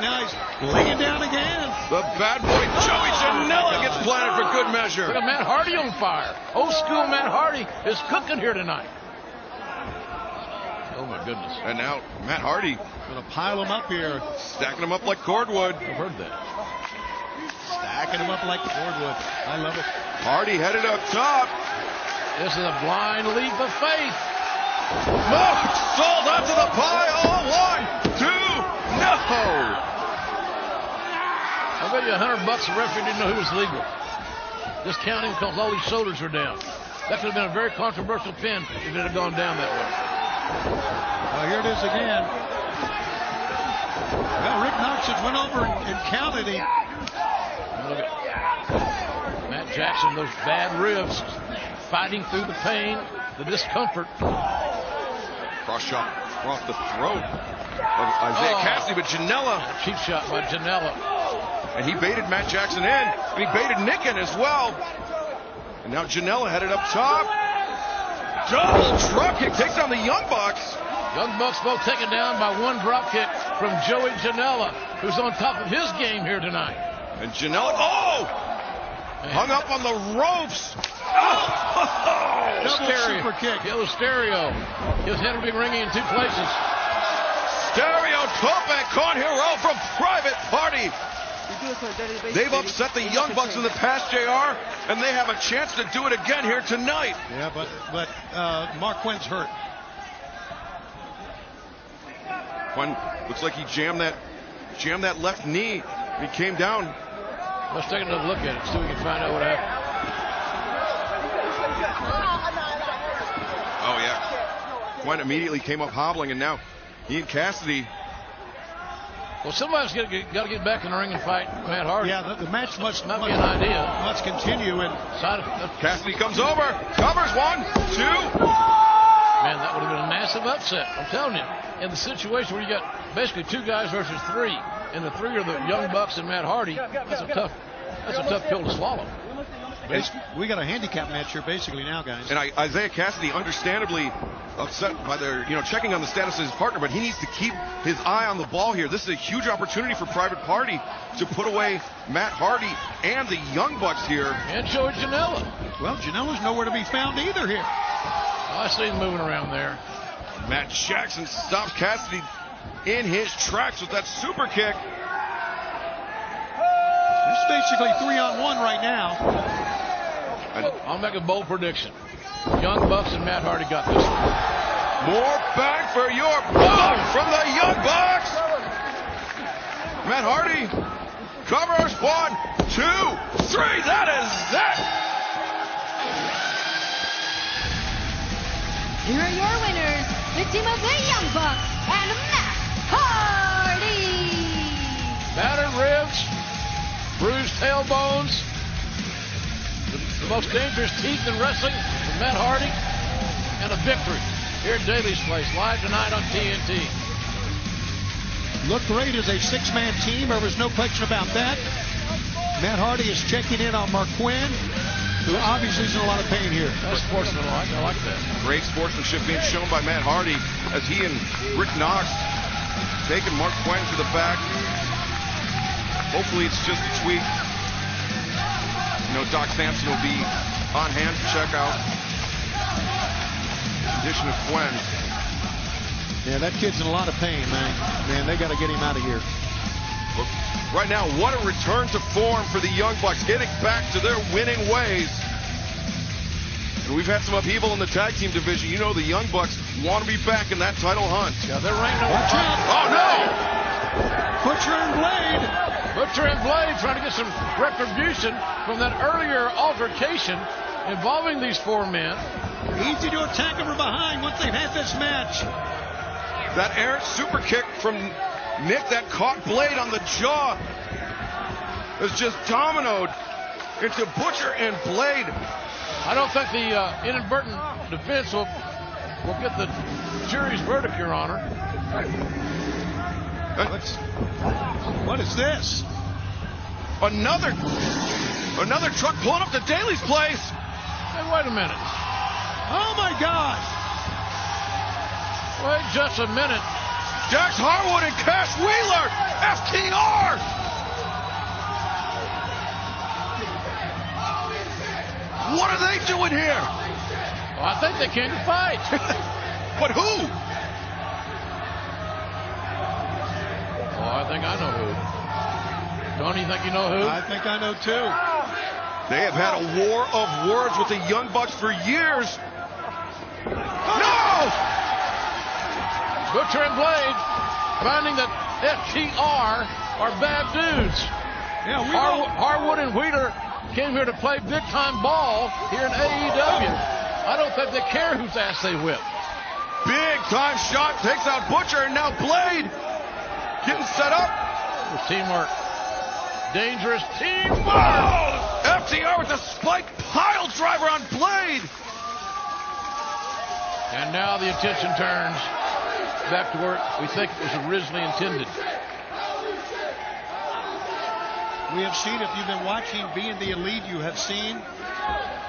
Now he's laying down again. The bad boy Joey Janela gets planted for good measure. Look at Matt Hardy on fire. Old school Matt Hardy is cooking here tonight. Oh my goodness. And now Matt Hardy Gonna pile them up here. stacking them up like cordwood. I've heard that. Stacking them up like cordwood. I love it. Hardy headed up top. This is a blind leap of faith. Sold onto the pile. 1, 2, no. I bet you $100 the referee didn't know who was legal. Just counting because all these shoulders are down. That could have been a very controversial pin if it had gone down that way. Well, here it is again. Well, Rick Knox just went over and counted him. Look at Matt Jackson, those bad ribs, fighting through the pain, the discomfort. Cross shot across the throat of Isaiah Cassidy, but Janela. Cheap shot by Janela. And he baited Matt Jackson in. And he baited Nick in as well. And now Janela headed up top. Double drop kick takes down the Young Bucks. Young Bucks both taken down by one drop kick from Joey Janela, who's on top of his game here tonight. And Janela, hung up on the ropes. Double super kick. Yellow stereo. His head will be ringing in two places. Stereo tope con hero from Private Party. They've upset the Young Bucks in the past, JR, and they have a chance to do it again here tonight. Yeah, but Mark Quinn's hurt. Quinn looks like he jammed that left knee. He came down. Let's take another look at it, see if we can find out what happened. Oh yeah, Quinn immediately came up hobbling, and now he and Cassidy. Well, somebody's got to get back in the ring and fight Matt Hardy. Yeah, the match must be an idea. Must continue. And Cassidy comes over, covers 1, 2. Man, that would have been a massive upset. I'm telling you, in the situation where you got basically 2 guys versus 3, and the 3 are the Young Bucks and Matt Hardy, that's a tough pill to swallow. We got a handicap match here basically now, guys. And Isaiah Cassidy, understandably upset by their, checking on the status of his partner, but he needs to keep his eye on the ball here. This is a huge opportunity for Private Party to put away Matt Hardy and the Young Bucks here. And Joey Janela. Well, Janela's nowhere to be found either here. I see him moving around there. Matt Jackson stops Cassidy in his tracks with that super kick. It's basically 3-on-1 right now. I'll make a bold prediction. Young Bucks and Matt Hardy got this one. More bang for your buck from the Young Bucks. Matt Hardy covers 1, 2, 3. That is it. Here are your winners, the team of the Young Bucks and Matt Hardy. Battered ribs, bruised tailbones, the most dangerous teeth in wrestling from Matt Hardy, and a victory here at Daly's Place, live tonight on TNT. Looked great as a 6-man team. There was no question about that. Matt Hardy is checking in on Mark Quinn, who obviously is in a lot of pain here. That's sportsmanlike. I like that. Great sportsmanship being shown by Matt Hardy as he and Rick Knox taking Mark Quinn to the back. Hopefully it's just a tweak. Doc Sampson will be on hand to check out the condition of Quinn. Yeah, that kid's in a lot of pain, man. Man, they got to get him out of here. Look, right now, what a return to form for the Young Bucks, getting back to their winning ways. And we've had some upheaval in the tag team division. The Young Bucks want to be back in that title hunt. Yeah, they're ranked number 5. Oh, no! Butcher and Blade. Butcher and Blade trying to get some retribution from that earlier altercation involving these 4 men. Easy to attack them from behind once they've had this match. That errant super kick from Nick that caught Blade on the jaw is just dominoed into Butcher and Blade. I don't think the inadvertent defense will get the jury's verdict, Your Honor. What is this? Another truck pulling up to Daly's Place. Hey, wait a minute. Oh my God! Wait just a minute. Dax Harwood and Cash Wheeler, FTR doing here? Well, I think they came to fight. But who? Oh, I think I know who. Don't you think you know who? I think I know too. They have had a war of words with the Young Bucks for years. No! Butcher and Blade finding that FTR are bad dudes. Yeah, Harwood and Wheeler came here to play big-time ball here in AEW. I don't think they care whose ass they whip. Big time shot takes out Butcher, and now Blade getting set up. With teamwork. Dangerous teamwork. Oh! FTR with a spike pile driver on Blade. And now the attention turns back to where we think it was originally intended. We have seen, if you've been watching Being the Elite, you have seen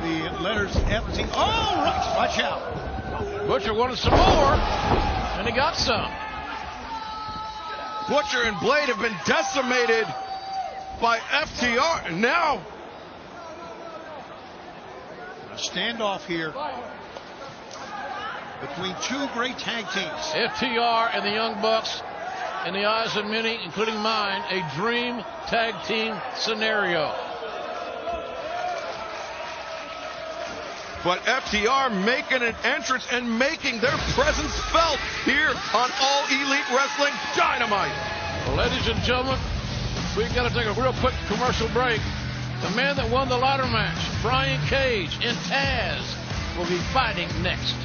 the letters FT. Oh, right, watch out. Butcher wanted some more, and he got some. Butcher and Blade have been decimated by FTR. And now A standoff here between two great tag teams. FTR and the Young Bucks, in the eyes of many, including mine, a dream tag team scenario. But FTR making an entrance and making their presence felt here on All Elite Wrestling Dynamite. Well, ladies and gentlemen, we've got to take a real quick commercial break. The man that won the ladder match, Brian Cage and Taz, will be fighting next.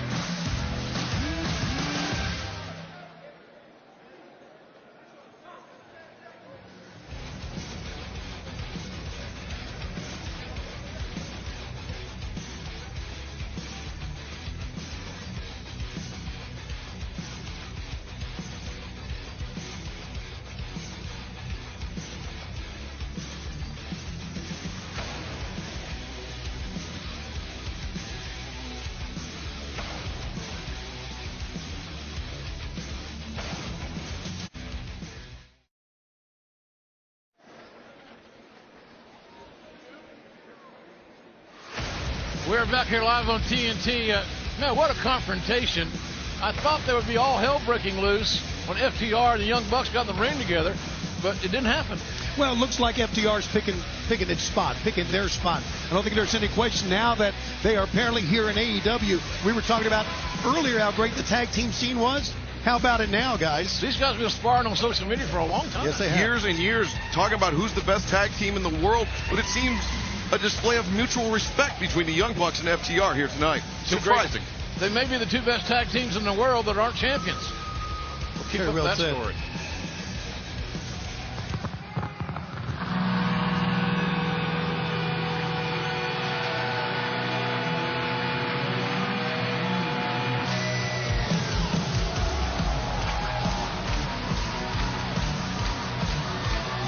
We're back here live on TNT. Man, what a confrontation. I thought there would be all hell breaking loose when FTR and the Young Bucks got in the ring together, but it didn't happen. Well, it looks like FTR's picking its spot, picking their spot. I don't think there's any question now that they are apparently here in AEW. We were talking about earlier how great the tag team scene was. How about it now, guys? These guys have been sparring on social media for a long time. Yes, they have. Years and years talking about who's the best tag team in the world, but it seems a display of mutual respect between the Young Bucks and FTR here tonight. Surprising. They may be the two best tag teams in the world that aren't champions. We'll keep up that story.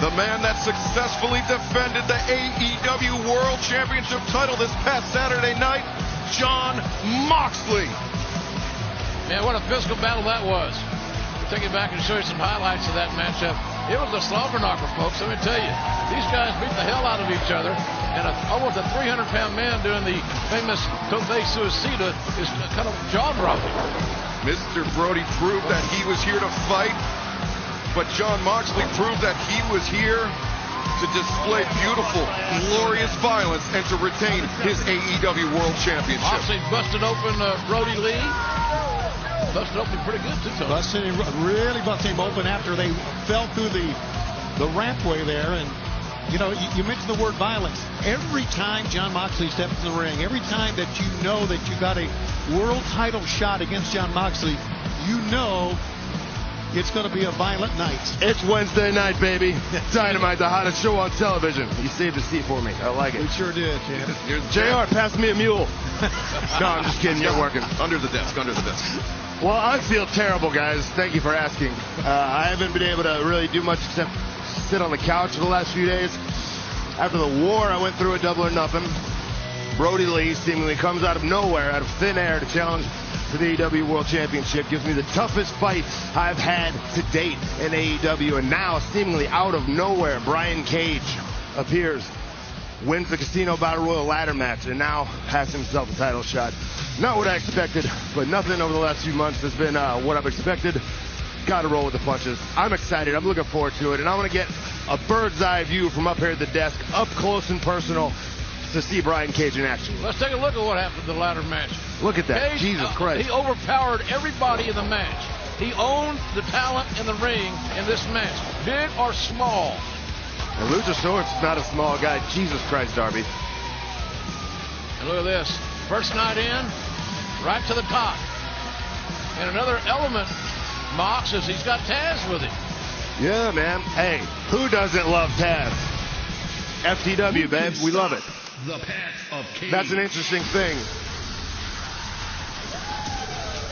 The man that successfully defended the AEW World Championship title this past Saturday night, Jon Moxley. Man, what a physical battle that was. We'll take it back and show you some highlights of that matchup. It was a slobber knocker, folks, let me tell you. These guys beat the hell out of each other, and almost a 300-pound man doing the famous Tope Suicida is kind of jaw-dropping. Mr. Brody proved that he was here to fight, but Jon Moxley proved that he was here to display beautiful, glorious violence and to retain his AEW World Championship. Moxley busted open Brody Lee. Busted open pretty good, too. Really busted him open after they fell through the rampway there. And, you know, you mentioned the word violence. Every time Jon Moxley steps in the ring, every time that you know that you got a world title shot against Jon Moxley, you know it's going to be a violent night. It's Wednesday night, baby. Dynamite, the hottest show on television. You saved a seat for me. I like it. We sure did, Jan. JR, pass me a mule. No, I'm just kidding. You're working. Under the desk. Well, I feel terrible, guys. Thank you for asking. I haven't been able to really do much except sit on the couch for the last few days. After the war, I went through a double or nothing. Brody Lee seemingly comes out of nowhere, out of thin air, to challenge for the AEW World Championship. Gives me the toughest fight I've had to date in AEW. And now, seemingly out of nowhere, Brian Cage appears wins the Casino Battle Royal ladder match, and now has himself a title shot. Not what I expected, but nothing over the last few months has been what I've expected. Got to roll with the punches. I'm excited. I'm looking forward to it, and I want to get a bird's eye view from up here at the desk, up close and personal, to see Brian Cage in action. Let's take a look at what happened in the ladder match. Look at that. Cage, Jesus Christ. He overpowered everybody in the match. He owned the talent in the ring in this match, big or small. And Luchasaurus is not a small guy. Jesus Christ, Darby. And look at this. First night in, right to the top. And another element, Mox, is he's got Taz with him. Yeah, man. Hey, who doesn't love Taz? FTW, babe. We love it. The path of Cage. That's an interesting thing.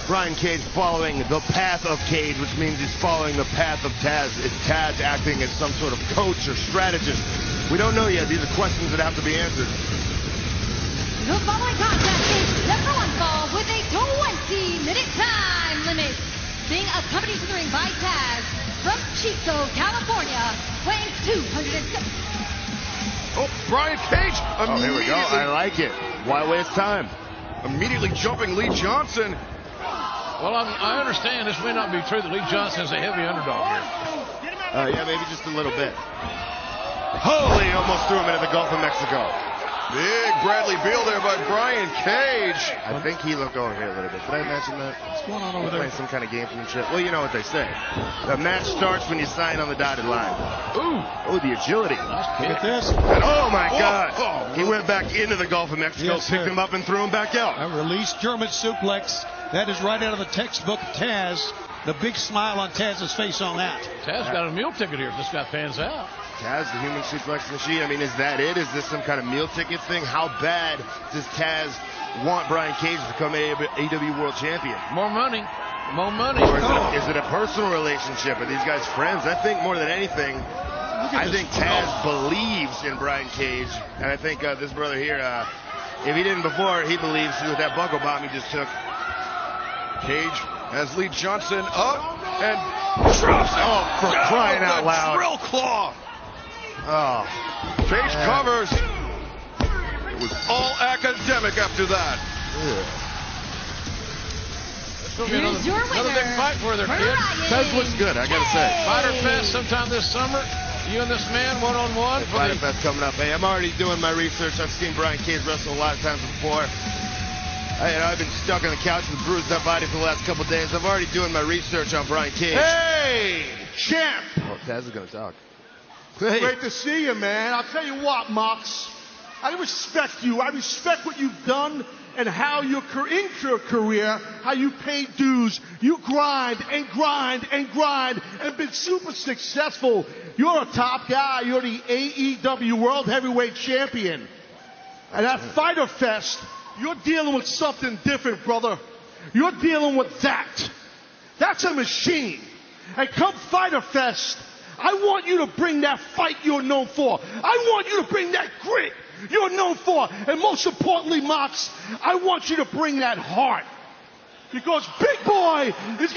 Brian Cage following the path of Cage, which means he's following the path of Taz. Is Taz acting as some sort of coach or strategist? We don't know yet. These are questions that have to be answered. The following contest is number one fall with a 20-minute time limit. Being accompanied to the ring by Taz from Chico, California, weighing 207. Oh, Brian Cage Oh, here we go. I like it. Why waste time? immediately jumping Lee Johnson. Well, I understand this may not be true that Lee Johnson is a heavy underdog here. Yeah, maybe just a little bit. Holy, almost threw him into the Gulf of Mexico. Big Bradley Beal there by Brian Cage. I think he looked over here a little bit. Did I mention that? What's going on over there? Playing some kind of gamesmanship. Well, you know what they say. The match starts when you sign on the dotted line. Ooh, Oh, the agility. nice Look kick. at this. And oh my Oh, God. oh. He went back into the Gulf of Mexico, Yes, picked sir. him up and threw him back out. A released German suplex. That is right out of the textbook Taz. The big smile on Taz's face on that. Taz got a meal ticket here if this guy pans out. Taz, the human suplex machine. I mean, is that it? Is this some kind of meal ticket thing? How bad does Taz want Brian Cage to become AEW World Champion? More money. More money. Or is it a personal relationship? Are these guys friends? I think more than anything, I think Taz believes in Brian Cage. And I think this brother here, if he didn't before, he believes with that buckle bomb he just took. Cage has Lee Johnson up and drops it. Oh, for crying out loud. Drill claw. Oh, Cage covers. It was all academic after that. It's going to be Here's your another winner, big fight for their kid. Brian Taz looks good, I gotta say. Fighter Fest sometime this summer. You and this man one-on-one. for Fighter the- Fest coming up. Hey, I'm already doing my research. I've seen Brian Cage wrestle a lot of times before. I've been stuck on the couch with bruised up body for the last couple of days. I'm already doing my research on Brian Cage. Hey, champ. Oh, Taz is gonna talk. Hey. Great to see you, man. I'll tell you what, Mox. I respect you. I respect what you've done and how in your career, how you paid dues. You grind and grind and grind and been super successful. You're a top guy. You're the AEW World Heavyweight Champion. And at Fighter Fest, you're dealing with something different, brother. You're dealing with that. That's a machine. And come Fighter Fest, I want you to bring that fight you're known for. I want you to bring that grit you're known for. And most importantly, Mox, I want you to bring that heart. Because Big Boy is going to